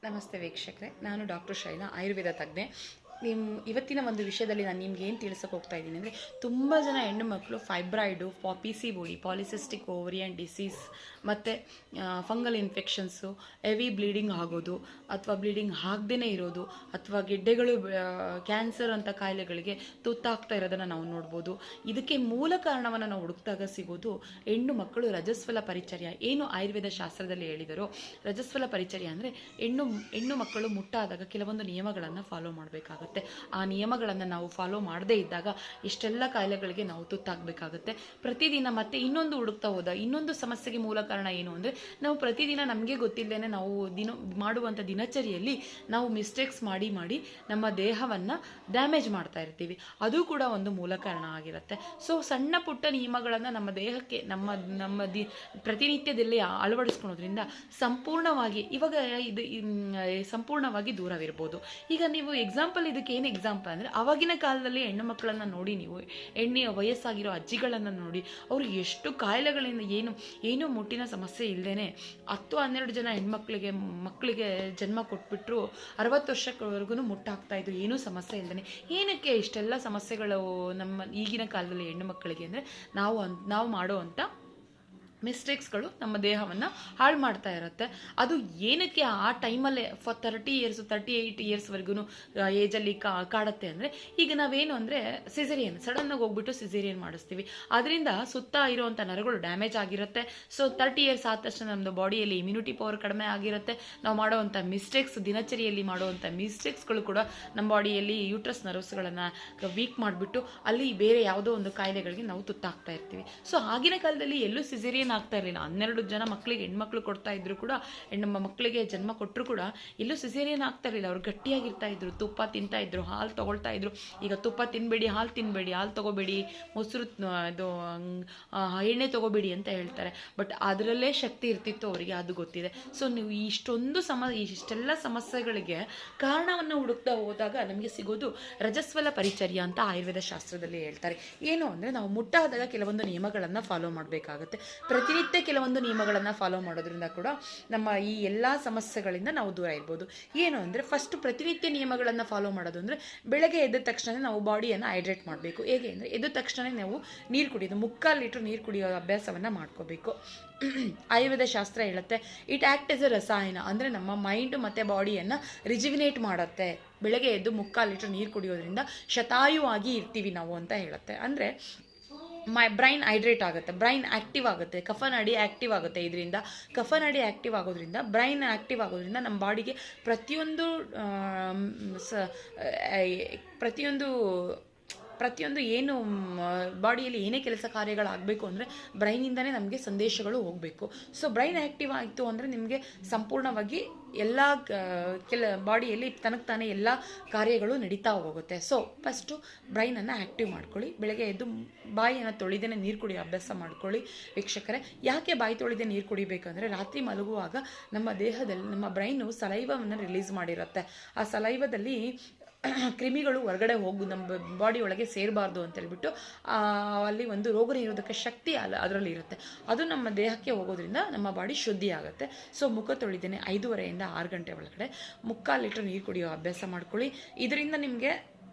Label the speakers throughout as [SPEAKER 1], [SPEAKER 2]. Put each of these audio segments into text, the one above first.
[SPEAKER 1] ನಮಸ್ತೆ ವೀಕ್ಷಕರೇ, ನಾನು ಡಾಕ್ಟರ್ ಶೈಲಾ, ಆಯುರ್ವೇದ ತಜ್ಞೆ. ಇವತ್ತಿನ ಒಂದು ವಿಷಯದಲ್ಲಿ ನಾನು ನಿಮ್ಗೆ ಏನು ತಿಳಿಸೋಕೆ ಹೋಗ್ತಾ ಇದ್ದೀನಿ ಅಂದರೆ, ತುಂಬ ಜನ ಹೆಣ್ಣು ಮಕ್ಕಳು fibroid, PCOD, polycystic ovarian disease ಮತ್ತು ಫಂಗಲ್ ಇನ್ಫೆಕ್ಷನ್ಸು, ಹೆವಿ ಬ್ಲೀಡಿಂಗ್ ಆಗೋದು ಅಥವಾ ಬ್ಲೀಡಿಂಗ್ ಆಗದೇ ಇರೋದು ಅಥವಾ ಗೆಡ್ಡೆಗಳು, ಕ್ಯಾನ್ಸರ್ ಅಂತ ಕಾಯಿಲೆಗಳಿಗೆ ತುತ್ತಾಗ್ತಾ ಇರೋದನ್ನು ನಾವು ನೋಡ್ಬೋದು. ಇದಕ್ಕೆ ಮೂಲ ಕಾರಣವನ್ನು ನಾವು ಹುಡುಕಿದಾಗ ಸಿಗೋದು ಹೆಣ್ಣು ಮಕ್ಕಳು ರಜಸ್ವಲ ಪರಿಚರ್ಯ. ಏನು ಆಯುರ್ವೇದ ಶಾಸ್ತ್ರದಲ್ಲಿ ಹೇಳಿದರೋ, ರಜಸ್ವಲ ಪರಿಚರ್ಯ ಅಂದರೆ ಹೆಣ್ಣು ಮಕ್ಕಳು ಮುಟ್ಟಾದಾಗ ಕೆಲವೊಂದು ನಿಯಮಗಳನ್ನು ಫಾಲೋ ಮಾಡಬೇಕಾಗುತ್ತೆ. ಆ ನಿಯಮಗಳನ್ನು ನಾವು ಫಾಲೋ ಮಾಡದೇ ಇದ್ದಾಗ ಇಷ್ಟೆಲ್ಲ ಕಾಯಿಲೆಗಳಿಗೆ ನಾವು ತುತ್ತಾಗಬೇಕಾಗುತ್ತೆ ಪ್ರತಿದಿನ. ಮತ್ತೆ ಇನ್ನೊಂದು ಹುಡುಕ್ತಾ ಹೋದ ಇನ್ನೊಂದು ಸಮಸ್ಯೆಗೆ ಮೂಲ ಕಾರಣ ಏನು ಅಂದರೆ, ನಾವು ಪ್ರತಿದಿನ ನಮಗೆ ಗೊತ್ತಿಲ್ಲದೇನೆ ನಾವು ಮಾಡುವಂಥ ದಿನಚರಿಯಲ್ಲಿ ನಾವು ಮಿಸ್ಟೇಕ್ಸ್ ಮಾಡಿ ನಮ್ಮ ದೇಹವನ್ನು ಡ್ಯಾಮೇಜ್ ಮಾಡ್ತಾ ಇರ್ತೀವಿ. ಅದು ಕೂಡ ಒಂದು ಮೂಲ ಕಾರಣ ಆಗಿರುತ್ತೆ. ಸೊ ಸಣ್ಣ ಪುಟ್ಟ ನಿಯಮಗಳನ್ನು ನಮ್ಮ ದೇಹಕ್ಕೆ ನಮ್ಮ ಪ್ರತಿನಿತ್ಯದಲ್ಲಿ ಅಳವಡಿಸ್ಕೊಳೋದ್ರಿಂದ ಸಂಪೂರ್ಣವಾಗಿ ಸಂಪೂರ್ಣವಾಗಿ ದೂರವಿರ್ಬೋದು. ಈಗ ನೀವು ಎಕ್ಸಾಂಪಲ್, ಇದಕ್ಕೆ ಏನು ಎಕ್ಸಾಂಪಲ್ ಅಂದರೆ, ಆವಾಗಿನ ಕಾಲದಲ್ಲಿ ಹೆಣ್ಣು ಮಕ್ಕಳನ್ನು ನೋಡಿ, ನೀವು ವಯಸ್ಸಾಗಿರೋ ಅಜ್ಜಿಗಳನ್ನು ನೋಡಿ, ಅವರು ಎಷ್ಟು ಕಾಯಿಲೆಗಳಿಂದ ಏನು ಮುಟ್ಟಿನ ಸಮಸ್ಯೆ ಇಲ್ಲದೇನೆ 10-12 ಜನ ಮಕ್ಕಳಿಗೆ ಜನ್ಮ ಕೊಟ್ಬಿಟ್ರು 60 ವರ್ಷವರೆಗೂ ಮುಟ್ಟಾಗ್ತಾ ಇದ್ರು, ಏನೂ ಸಮಸ್ಯೆ ಇಲ್ಲದೇನೆ. ಏನಕ್ಕೆ ಇಷ್ಟೆಲ್ಲ ಸಮಸ್ಯೆಗಳು ನಮ್ಮ ಈಗಿನ ಕಾಲದಲ್ಲಿ ಹೆಣ್ಣು ಮಕ್ಕಳಿಗೆ ಅಂದರೆ, ನಾವು ಮಾಡುವಂಥ ಮಿಸ್ಟೇಕ್ಸ್ಗಳು ನಮ್ಮ ದೇಹವನ್ನು ಹಾಳು ಮಾಡ್ತಾ ಇರುತ್ತೆ. ಅದು ಏನಕ್ಕೆ ಆ ಟೈಮಲ್ಲೇ 38 ಇಯರ್ಸ್ವರೆಗೂ ಏಜಲ್ಲಿ ಕಾಡುತ್ತೆ ಅಂದರೆ, ಈಗ ನಾವೇನು ಅಂದರೆ ಸಡನ್ನಾಗಿ ಹೋಗ್ಬಿಟ್ಟು ಸಿಸೇರಿಯನ್ ಮಾಡಿಸ್ತೀವಿ. ಅದರಿಂದ ಸುತ್ತ ಇರುವಂಥ ನರಗಳು ಡ್ಯಾಮೇಜ್ ಆಗಿರುತ್ತೆ. ಸೊ 30 ಇಯರ್ಸ್ ಆದ ತಕ್ಷಣ ನಮ್ಮದು ಬಾಡಿಯಲ್ಲಿ ಇಮ್ಯುನಿಟಿ ಪವರ್ ಕಡಿಮೆ ಆಗಿರುತ್ತೆ. ನಾವು ಮಾಡುವಂಥ ದಿನಚರಿಯಲ್ಲಿ ಮಾಡುವಂಥ ಮಿಸ್ಟೇಕ್ಸ್ಗಳು ಕೂಡ ನಮ್ಮ ಬಾಡಿಯಲ್ಲಿ ಯೂಟ್ರಸ್ ನರ್ವ್ಸ್ಗಳನ್ನು ವೀಕ್ ಮಾಡಿಬಿಟ್ಟು ಅಲ್ಲಿ ಬೇರೆ ಯಾವುದೋ ಒಂದು ಕಾಯಿಲೆಗಳಿಗೆ ನಾವು ತುತ್ತಾಗ್ತಾ ಇರ್ತೀವಿ. ಸೊ ಆಗಿನ ಕಾಲದಲ್ಲಿ ಎಲ್ಲೂ ಸಿಸೇರಿಯನ್ ಆಗ್ತಾ ಇರಲಿಲ್ಲ. 12 ಜನ ಹೆಣ್ಮಕ್ಳು ಕೊಡ್ತಾ ಇದ್ರು ಕೂಡ, ಮಕ್ಕಳಿಗೆ ಜನ್ಮ ಕೊಟ್ಟರು ಕೂಡ ಎಲ್ಲೂ ಸಿಸೇರಿಯನ್ ಆಗ್ತಾ ಇರಲಿಲ್ಲ. ಅವ್ರು ಗಟ್ಟಿಯಾಗಿರ್ತಾ ಇದ್ರು, ತುಪ್ಪ ತಿಂತಾ ಇದ್ರು, ಹಾಲು ತಗೊಳ್ತಾ ಇದ್ರು. ಈಗ ತುಪ್ಪ ತಿನ್ಬೇಡಿ, ಹಾಲು ತಿನ್ಬೇಡಿ, ಹಾಲು ತಗೋಬೇಡಿ, ಮೊಸರು ಎಣ್ಣೆ ತಗೋಬೇಡಿ ಅಂತ ಹೇಳ್ತಾರೆ. ಬಟ್ ಅದರಲ್ಲೇ ಶಕ್ತಿ ಇರ್ತಿತ್ತು ಅವರಿಗೆ, ಅದು ಗೊತ್ತಿದೆ. ಸೊ ನೀವು ಇಷ್ಟೆಲ್ಲ ಸಮಸ್ಯೆಗಳಿಗೆ ಕಾರಣವನ್ನು ಹುಡುಕ್ತಾ ಹೋದಾಗ ನಮಗೆ ಸಿಗೋದು ರಜಸ್ವಲ ಪರಿಚರ್ಯ ಅಂತ ಆಯುರ್ವೇದ ಶಾಸ್ತ್ರದಲ್ಲಿ ಹೇಳ್ತಾರೆ. ಏನು ಅಂದರೆ, ನಾವು ಮುಟ್ಟಾದಾಗ ಕೆಲವೊಂದು ನಿಯಮಗಳನ್ನು ಫಾಲೋ ಮಾಡಬೇಕಾಗುತ್ತೆ. ಪ್ರತಿನಿತ್ಯ ಕೆಲವೊಂದು ನಿಯಮಗಳನ್ನು ಫಾಲೋ ಮಾಡೋದ್ರಿಂದ ಕೂಡ ನಮ್ಮ ಈ ಎಲ್ಲ ಸಮಸ್ಯೆಗಳಿಂದ ನಾವು ದೂರ ಇರ್ಬೋದು. ಏನು ಅಂದರೆ, ಫಸ್ಟ್ ಪ್ರತಿನಿತ್ಯ ನಿಯಮಗಳನ್ನು ಫಾಲೋ ಮಾಡೋದು ಅಂದರೆ, ಬೆಳಗ್ಗೆ ಎದ್ದ ತಕ್ಷಣ ನಾವು ಬಾಡಿಯನ್ನು ಹೈಡ್ರೇಟ್ ಮಾಡಬೇಕು. ಹೇಗೆ ಅಂದರೆ, ಎದ್ದ ತಕ್ಷಣ ನಾವು ನೀರು ಕುಡಿಯೋದು, 3/4 ಲೀಟ್ರ್ ನೀರು ಕುಡಿಯೋ ಅಭ್ಯಾಸವನ್ನು ಮಾಡ್ಕೋಬೇಕು. ಆಯುರ್ವೇದ ಶಾಸ್ತ್ರ ಹೇಳುತ್ತೆ, ಇಟ್ ಆ್ಯಕ್ಟ್ ಎಸ್ ಎ ರಸಾಯನ, ಅಂದರೆ ನಮ್ಮ ಮೈಂಡ್ ಮತ್ತು ಬಾಡಿಯನ್ನು ರಿಜಿವಿನೇಟ್ ಮಾಡುತ್ತೆ. ಬೆಳಗ್ಗೆ ಎದ್ದು 3/4 ಲೀಟ್ರ್ ನೀರು ಕುಡಿಯೋದ್ರಿಂದ ಶತಾಯುವಾಗಿ ಇರ್ತೀವಿ ನಾವು ಅಂತ ಹೇಳುತ್ತೆ. ಅಂದರೆ ಬ್ರೈನ್ ಹೈಡ್ರೇಟ್ ಆಗುತ್ತೆ, ಬ್ರೈನ್ ಆ್ಯಕ್ಟಿವ್ ಆಗುತ್ತೆ, ಕಫನಾಡಿ ಆ್ಯಕ್ಟಿವ್ ಆಗುತ್ತೆ. ಇದರಿಂದ ಕಫನಾಡಿ ಆ್ಯಕ್ಟಿವ್ ಆಗೋದ್ರಿಂದ, ಬ್ರೈನ್ ಆ್ಯಕ್ಟಿವ್ ಆಗೋದ್ರಿಂದ ನಮ್ಮ ಬಾಡಿಗೆ ಪ್ರತಿಯೊಂದು ಏನು ಬಾಡಿಯಲ್ಲಿ ಏನೇ ಕೆಲಸ ಕಾರ್ಯಗಳಾಗಬೇಕು ಅಂದರೆ ಬ್ರೈನಿಂದನೇ ನಮಗೆ ಸಂದೇಶಗಳು ಹೋಗಬೇಕು. ಸೊ ಬ್ರೈನ್ ಆ್ಯಕ್ಟಿವ್ ಆಯಿತು ಅಂದರೆ ನಿಮಗೆ ಸಂಪೂರ್ಣವಾಗಿ ಎಲ್ಲ ಬಾಡಿಯಲ್ಲಿ ತಾನೇ ಎಲ್ಲ ಕಾರ್ಯಗಳು ನಡೀತಾ ಹೋಗುತ್ತೆ. ಸೊ ಫಸ್ಟು ಬ್ರೈನನ್ನು ಆ್ಯಕ್ಟಿವ್ ಮಾಡ್ಕೊಳ್ಳಿ. ಬೆಳಗ್ಗೆ ಎದ್ದು ಬಾಯಿಯನ್ನು ತೊಳಿದೇನೆ ನೀರು ಕುಡಿಯೋ ಅಭ್ಯಾಸ ಮಾಡ್ಕೊಳ್ಳಿ ವೀಕ್ಷಕರೇ. ಯಾಕೆ ಬಾಯಿ ತೊಳಿದೇ ನೀರು ಕುಡಿಬೇಕಂದ್ರೆ, ರಾತ್ರಿ ಮಲಗುವಾಗ ನಮ್ಮ ದೇಹದಲ್ಲಿ ನಮ್ಮ ಬ್ರೈನು ಸಲೈವವನ್ನು ರಿಲೀಸ್ ಮಾಡಿರುತ್ತೆ. ಆ ಸಲೈವದಲ್ಲಿ ಕ್ರಿಮಿಗಳು ಹೊರಗಡೆ ನಮ್ಮ ಬಾಡಿ ಒಳಗೆ ಸೇರಬಾರ್ದು ಅಂತೇಳ್ಬಿಟ್ಟು ಅಲ್ಲಿ ಒಂದು ರೋಗ ನಿರೋಧಕ ಶಕ್ತಿ ಅದರಲ್ಲಿ ಇರುತ್ತೆ. ಅದು ನಮ್ಮ ದೇಹಕ್ಕೆ ಹೋಗೋದ್ರಿಂದ ನಮ್ಮ ಬಾಡಿ ಶುದ್ಧಿ ಆಗುತ್ತೆ. ಸೊ ಮುಖ ತೊಳಿದೇನೆ 5:30 6 ಗಂಟೆ ಒಳಗಡೆ 3/4 ಲೀಟ್ರ್ ನೀರು ಕುಡಿಯೋ ಅಭ್ಯಾಸ ಮಾಡ್ಕೊಳ್ಳಿ. ಇದರಿಂದ ನಿಮಗೆ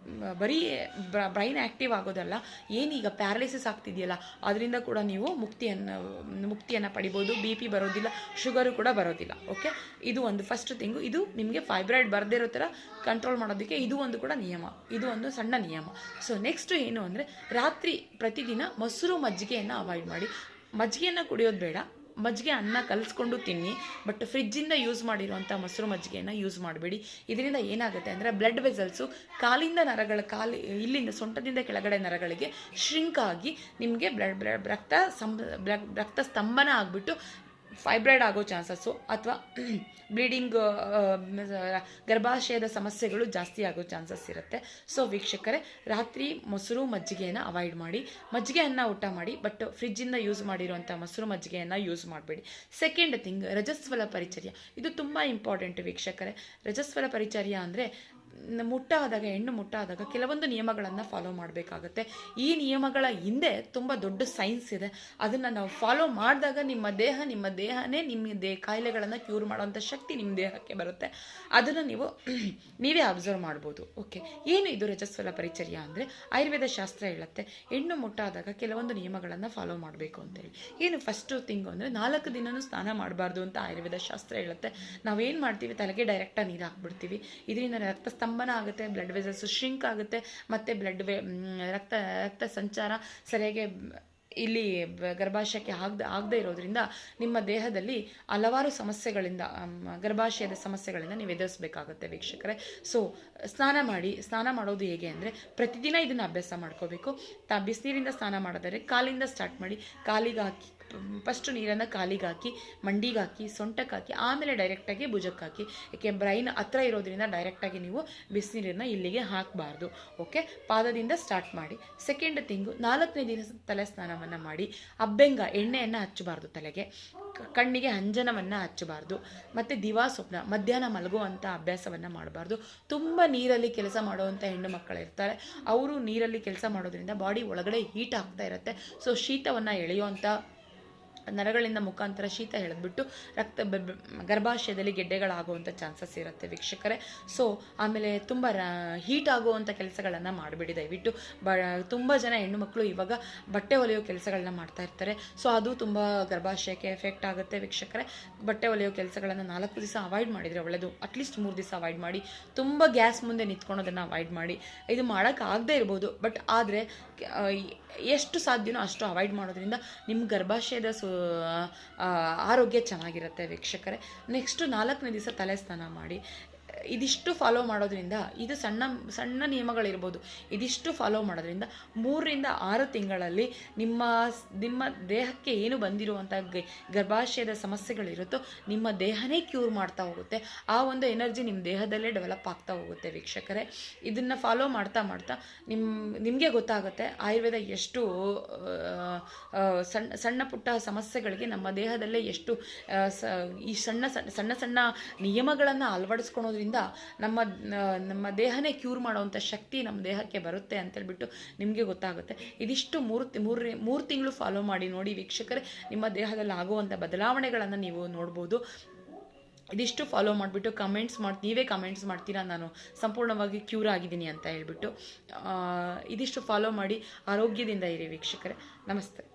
[SPEAKER 1] ಬರೀ ಬ್ರೈನ್ ಆ್ಯಕ್ಟಿವ್ ಆಗೋದಲ್ಲ, ಏನೀಗ ಪ್ಯಾರಲಿಸಿಸ್ ಆಗ್ತಿದೆಯಲ್ಲ ಅದರಿಂದ ಕೂಡ ನೀವು ಮುಕ್ತಿಯನ್ನು ಪಡಿಬೋದು. BP ಬರೋದಿಲ್ಲ, ಶುಗರು ಕೂಡ ಬರೋದಿಲ್ಲ. ಓಕೆ, ಇದು ಒಂದು ಫಸ್ಟ್ ಥಿಂಗು. ಇದು ನಿಮಗೆ ಫೈಬ್ರಾಯ್ಡ್ ಬರದೇ ಇರೋ ಥರ ಕಂಟ್ರೋಲ್ ಮಾಡೋದಕ್ಕೆ ಇದು ಒಂದು ಕೂಡ ನಿಯಮ, ಇದು ಒಂದು ಸಣ್ಣ ನಿಯಮ. ಸೊ ನೆಕ್ಸ್ಟು ಏನು ಅಂದರೆ, ರಾತ್ರಿ ಪ್ರತಿದಿನ ಮೊಸರು ಮಜ್ಜಿಗೆಯನ್ನು ಅವಾಯ್ಡ್ ಮಾಡಿ. ಮಜ್ಜಿಗೆಯನ್ನು ಕುಡಿಯೋದು ಬೇಡ, ಮಜ್ಜಿಗೆ ಅನ್ನ ಕಲಿಸ್ಕೊಂಡು ತಿನ್ನಿ. ಬಟ್ ಫ್ರಿಜ್ಜಿಂದ ಯೂಸ್ ಮಾಡಿರುವಂಥ ಮೊಸರು ಮಜ್ಜಿಗೆಯನ್ನು ಯೂಸ್ ಮಾಡಬೇಡಿ. ಇದರಿಂದ ಏನಾಗುತ್ತೆ ಅಂದರೆ, ಬ್ಲಡ್ ವೆಸಲ್ಸು ಕಾಲಿಂದ ಇಲ್ಲಿಂದ ಸೊಂಟದಿಂದ ಕೆಳಗಡೆ ನರಗಳಿಗೆ ಶ್ರಿಂಕ್ ಆಗಿ ನಿಮಗೆ ರಕ್ತ ಸ್ತಂಭನ ಆಗಿಬಿಟ್ಟು ಫೈಬ್ರಾಯ್ಡ್ ಆಗೋ ಚಾನ್ಸಸ್ಸು ಅಥವಾ ಬ್ಲೀಡಿಂಗ್, ಗರ್ಭಾಶಯದ ಸಮಸ್ಯೆಗಳು ಜಾಸ್ತಿ ಆಗೋ ಚಾನ್ಸಸ್ ಇರುತ್ತೆ. ಸೊ ವೀಕ್ಷಕರೇ, ರಾತ್ರಿ ಮೊಸರು ಮಜ್ಜಿಗೆಯನ್ನು ಅವಾಯ್ಡ್ ಮಾಡಿ. ಮಜ್ಜಿಗೆ ಅನ್ನ ಊಟ ಮಾಡಿ, ಬಟ್ ಫ್ರಿಜ್ಜಿಂದ ಯೂಸ್ ಮಾಡಿರುವಂಥ ಮೊಸರು ಮಜ್ಜಿಗೆಯನ್ನು ಯೂಸ್ ಮಾಡಬೇಡಿ. ಸೆಕೆಂಡ್ ಥಿಂಗ್, ರಜಸ್ವಲ ಪರಿಚರ್ಯ. ಇದು ತುಂಬ ಇಂಪಾರ್ಟೆಂಟ್ ವೀಕ್ಷಕರೇ. ರಜಸ್ವಲ ಪರಿಚರ್ಯ ಅಂದರೆ ಮುಟ್ಟಾದಾಗ ಹೆಣ್ಣು ಮುಟ್ಟಾದಾಗ ಕೆಲವೊಂದು ನಿಯಮಗಳನ್ನು ಫಾಲೋ ಮಾಡಬೇಕಾಗತ್ತೆ. ಈ ನಿಯಮಗಳ ಹಿಂದೆ ತುಂಬ ದೊಡ್ಡ ಸೈನ್ಸ್ ಇದೆ. ಅದನ್ನು ನಾವು ಫಾಲೋ ಮಾಡಿದಾಗ ನಿಮ್ಮ ದೇಹನೇ ನಿಮ್ಮ ಕಾಯಿಲೆಗಳನ್ನು ಕ್ಯೂರ್ ಮಾಡೋವಂಥ ಶಕ್ತಿ ನಿಮ್ಮ ದೇಹಕ್ಕೆ ಬರುತ್ತೆ. ಅದನ್ನು ನೀವೇ ಅಬ್ಸರ್ವ್ ಮಾಡ್ಬೋದು. ಓಕೆ, ಏನು ಇದು ರಜಸ್ವಲ ಪರಿಚರ್ಯ ಅಂದರೆ ಆಯುರ್ವೇದ ಶಾಸ್ತ್ರ ಹೇಳುತ್ತೆ ಹೆಣ್ಣು ಮುಟ್ಟಾದಾಗ ಕೆಲವೊಂದು ನಿಯಮಗಳನ್ನು ಫಾಲೋ ಮಾಡಬೇಕು ಅಂತೇಳಿ. ಏನು ಫಸ್ಟು ಥಿಂಗು ಅಂದರೆ 4 ದಿನವೂ ಸ್ನಾನ ಮಾಡಬಾರ್ದು ಅಂತ ಆಯುರ್ವೇದ ಶಾಸ್ತ್ರ ಹೇಳುತ್ತೆ. ನಾವೇನು ಮಾಡ್ತೀವಿ, ತಲೆಗೆ ಡೈರೆಕ್ಟಾಗಿ ನೀರು ಹಾಕ್ಬಿಡ್ತೀವಿ. ಇದರಿಂದ ರಕ್ತ ಸ್ತಂಭನ ಆಗುತ್ತೆ, ಬ್ಲಡ್ ವೆಸಲ್ಸ್ ಶ್ರಿಂಕ್ ಆಗುತ್ತೆ, ಮತ್ತು ರಕ್ತ ಸಂಚಾರ ಸರಿಯಾಗಿ ಇಲ್ಲಿ ಗರ್ಭಾಶಯಕ್ಕೆ ಆಗದೆ ಇರೋದ್ರಿಂದ ನಿಮ್ಮ ದೇಹದಲ್ಲಿ ಹಲವಾರು ಸಮಸ್ಯೆಗಳಿಂದ, ಗರ್ಭಾಶಯದ ಸಮಸ್ಯೆಗಳಿಂದ ನೀವು ಎದುರಿಸಬೇಕಾಗುತ್ತೆ ವೀಕ್ಷಕರೇ. ಸೊ ಸ್ನಾನ ಮಾಡೋದು ಹೇಗೆ ಅಂದರೆ ಪ್ರತಿದಿನ ಇದನ್ನು ಅಭ್ಯಾಸ ಮಾಡ್ಕೋಬೇಕು. ಬಿಸಿನೀರಿಂದ ಸ್ನಾನ ಮಾಡೋದಾದರೆ ಕಾಲಿಂದ ಸ್ಟಾರ್ಟ್ ಮಾಡಿ. ಕಾಲಿಗೆ ಹಾಕಿ ಫಸ್ಟು ನೀರನ್ನು ಕಾಲಿಗೆ ಹಾಕಿ, ಮಂಡಿಗೆ ಹಾಕಿ, ಸೊಂಟಕ್ಕೆ ಹಾಕಿ, ಆಮೇಲೆ ಡೈರೆಕ್ಟಾಗಿ ಭುಜಕ್ಕೆ ಹಾಕಿ. ಏಕೆ ಬ್ರೈನ್ ಹತ್ರ ಇರೋದ್ರಿಂದ ಡೈರೆಕ್ಟಾಗಿ ನೀವು ಬಿಸಿನೀರನ್ನು ಇಲ್ಲಿಗೆ ಹಾಕಬಾರ್ದು. ಓಕೆ, ಪಾದದಿಂದ ಸ್ಟಾರ್ಟ್ ಮಾಡಿ. ಸೆಕೆಂಡ್ ಥಿಂಗು, 4ನೇ ದಿನ ತಲೆ ಸ್ನಾನವನ್ನು ಮಾಡಿ. ಅಬ್ಬೆಂಗ ಎಣ್ಣೆಯನ್ನು ಹಚ್ಚಬಾರ್ದು ತಲೆಗೆ, ಕಣ್ಣಿಗೆ ಅಂಜನವನ್ನು ಹಚ್ಚಬಾರ್ದು, ಮತ್ತು ದಿವಾ ಸ್ವಪ್ನ ಮಧ್ಯಾಹ್ನ ಮಲಗುವಂಥ ಅಭ್ಯಾಸವನ್ನು ಮಾಡಬಾರ್ದು. ತುಂಬ ನೀರಲ್ಲಿ ಕೆಲಸ ಮಾಡುವಂಥ ಹೆಣ್ಣು ಮಕ್ಕಳು ಇರ್ತಾರೆ. ಅವರು ನೀರಲ್ಲಿ ಕೆಲಸ ಮಾಡೋದ್ರಿಂದ ಬಾಡಿ ಒಳಗಡೆ ಹೀಟ್ ಆಗ್ತಾ ಇರುತ್ತೆ. ಸೊ ಶೀತವನ್ನು ಎಳೆಯುವಂಥ ನರಗಳಿಂದ ಮುಖಾಂತರ ಶೀತ ಎಳೆದ್ಬಿಟ್ಟು ಗರ್ಭಾಶಯದಲ್ಲಿ ಗೆಡ್ಡೆಗಳಾಗುವಂಥ ಚಾನ್ಸಸ್ ಇರುತ್ತೆ ವೀಕ್ಷಕರೇ. ಸೊ ಆಮೇಲೆ ತುಂಬ ಹೀಟ್ ಆಗುವಂಥ ಕೆಲಸಗಳನ್ನು ಮಾಡಿಬಿಡಿ ದಯವಿಟ್ಟು. ತುಂಬ ಜನ ಹೆಣ್ಣು ಮಕ್ಕಳು ಇವಾಗ ಬಟ್ಟೆ ಹೊಲಿಯೋ ಕೆಲಸಗಳನ್ನ ಮಾಡ್ತಾ ಇರ್ತಾರೆ. ಸೊ ಅದು ತುಂಬ ಗರ್ಭಾಶಯಕ್ಕೆ ಎಫೆಕ್ಟ್ ಆಗುತ್ತೆ ವೀಕ್ಷಕರೇ. ಬಟ್ಟೆ ಹೊಲಿಯೋ ಕೆಲಸಗಳನ್ನು 4 ದಿವಸ ಅವಾಯ್ಡ್ ಮಾಡಿದರೆ ಒಳ್ಳೆಯದು. ಅಟ್ಲೀಸ್ಟ್ 3 ದಿವಸ ಅವಾಯ್ಡ್ ಮಾಡಿ. ತುಂಬ ಗ್ಯಾಸ್ ಮುಂದೆ ನಿಂತ್ಕೊಳೋದನ್ನು ಅವಾಯ್ಡ್ ಮಾಡಿ. ಇದು ಮಾಡೋಕ್ಕಾಗದೇ ಇರ್ಬೋದು, ಬಟ್ ಆದರೆ ಎಷ್ಟು ಸಾಧ್ಯವೋ ಅಷ್ಟು ಅವಾಯ್ಡ್ ಮಾಡೋದ್ರಿಂದ ನಿಮ್ಮ ಗರ್ಭಾಶಯದ ಆರೋಗ್ಯ ಚೆನ್ನಾಗಿರುತ್ತೆ ವೀಕ್ಷಕರೇ. ನೆಕ್ಸ್ಟು 4ನೇ ದಿವಸ ತಲೆ ಸ್ನಾನ ಮಾಡಿ. ಇದಿಷ್ಟು ಫಾಲೋ ಮಾಡೋದ್ರಿಂದ, ಇದು ಸಣ್ಣ ನಿಯಮಗಳಿರ್ಬೋದು, ಇದಿಷ್ಟು ಫಾಲೋ ಮಾಡೋದ್ರಿಂದ 3 ರಿಂದ 6 ತಿಂಗಳಲ್ಲಿ ನಿಮ್ಮ ದೇಹಕ್ಕೆ ಏನು ಬಂದಿರುವಂಥ ಗರ್ಭಾಶಯದ ಸಮಸ್ಯೆಗಳಿರುತ್ತೋ ನಿಮ್ಮ ದೇಹನೇ ಕ್ಯೂರ್ ಮಾಡ್ತಾ ಹೋಗುತ್ತೆ. ಆ ಒಂದು ಎನರ್ಜಿ ನಿಮ್ಮ ದೇಹದಲ್ಲೇ ಡೆವಲಪ್ ಆಗ್ತಾ ಹೋಗುತ್ತೆ ವೀಕ್ಷಕರೇ. ಇದನ್ನು ಫಾಲೋ ಮಾಡ್ತಾ ನಿಮಗೆ ಗೊತ್ತಾಗುತ್ತೆ ಆಯುರ್ವೇದ ಎಷ್ಟು ಸಣ್ಣ ಪುಟ್ಟ ಸಮಸ್ಯೆಗಳಿಗೆ ನಮ್ಮ ದೇಹದಲ್ಲೇ ಎಷ್ಟು ಈ ಸಣ್ಣ ನಿಯಮಗಳನ್ನು ಅಳವಡಿಸ್ಕೊಳೋದ್ರಿಂದ ನಮ್ಮ ದೇಹನೇ ಕ್ಯೂರ್ ಮಾಡೋವಂಥ ಶಕ್ತಿ ನಮ್ಮ ದೇಹಕ್ಕೆ ಬರುತ್ತೆ ಅಂತೇಳ್ಬಿಟ್ಟು ನಿಮಗೆ ಗೊತ್ತಾಗುತ್ತೆ. ಇದಿಷ್ಟು 3 ತಿಂಗಳು ಫಾಲೋ ಮಾಡಿ ನೋಡಿ ವೀಕ್ಷಕರೇ. ನಿಮ್ಮ ದೇಹದಲ್ಲಿ ಆಗುವಂಥ ಬದಲಾವಣೆಗಳನ್ನು ನೀವು ನೋಡ್ಬೋದು. ಇದಿಷ್ಟು ಫಾಲೋ ಮಾಡಿಬಿಟ್ಟು ನೀವೇ ಕಮೆಂಟ್ಸ್ ಮಾಡ್ತೀರಾ ನಾನು ಸಂಪೂರ್ಣವಾಗಿ ಕ್ಯೂರ್ ಆಗಿದ್ದೀನಿ ಅಂತ ಹೇಳ್ಬಿಟ್ಟು. ಇದಿಷ್ಟು ಫಾಲೋ ಮಾಡಿ ಆರೋಗ್ಯದಿಂದ ಇರಿ ವೀಕ್ಷಕರೇ. ನಮಸ್ತೆ.